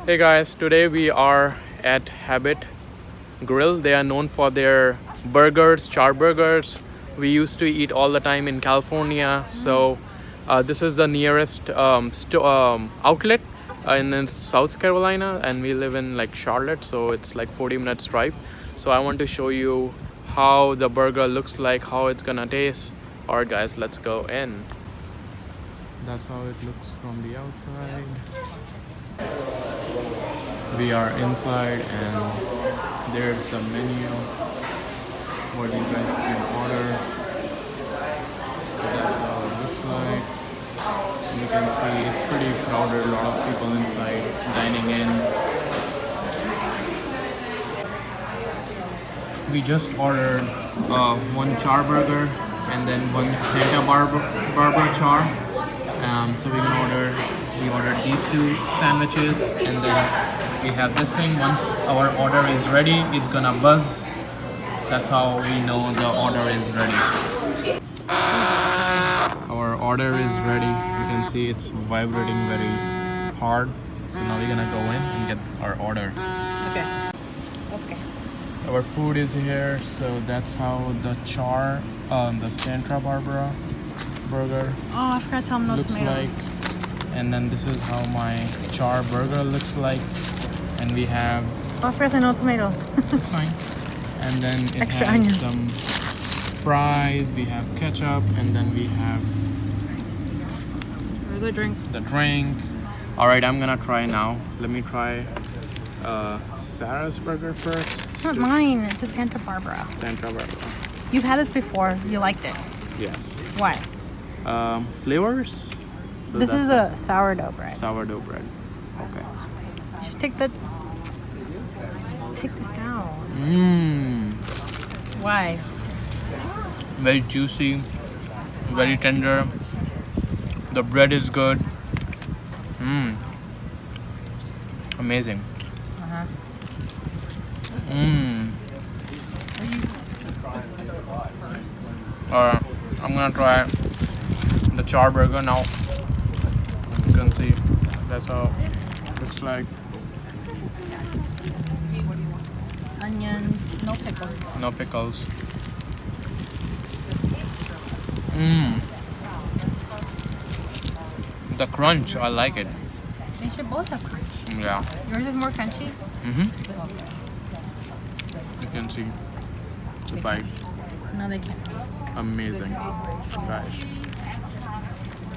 Hey guys, today we are at Habit Grill. They are known for their burgers, char burgers. We used to eat all the time in California. So this is the nearest outlet in South Carolina, and we live in like Charlotte, so it's like 40 minutes drive. So I want to show you how the burger looks like, how it's gonna taste. Alright guys, let's go in. That's how it looks from the outside. We are inside and there's the menu what you guys can order. So that's how it looks like. You can see it's pretty crowded, a lot of people inside dining in. We just ordered one char burger and then one Santa Barbara char. So we ordered these two sandwiches, and then we have this thing. Once our order is ready, it's gonna buzz. That's how we know the order is ready. Our order is ready. You can see it's vibrating very hard. So now we're gonna go in and get our order. Okay. Our food is here. So that's how the char, the Santa Barbara burger Oh, I forgot to tell them no looks tomatoes. like. And then this is how my char burger looks like. And we have, Oh, I forgot to say no tomatoes. it's fine. And then it Extra has onion. some fries, we have ketchup, and then we have Regular drink. the drink. Alright, I'm gonna try now. Let me try Sarah's burger first. It's not mine. It's a Santa Barbara. Santa Barbara. You've had this before. You liked it. Yes. Why? Flavors? So This is that's a sourdough bread. sourdough bread. Okay. You should take this out. Mmm. Why? Very juicy, very tender. The bread is good. Mmm. Amazing. Uh-huh. Mmm. Alright, I'm gonna try the char burger now. You can see that's how it looks like. Onions, no pickles. No pickles. Mmm. The crunch, I like it. They should both have crunch. Yeah. Yours is more crunchy. You can see the bite. No, they can't. Amazing, guys.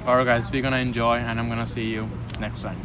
Alright guys, we're gonna enjoy and I'm gonna see you next time.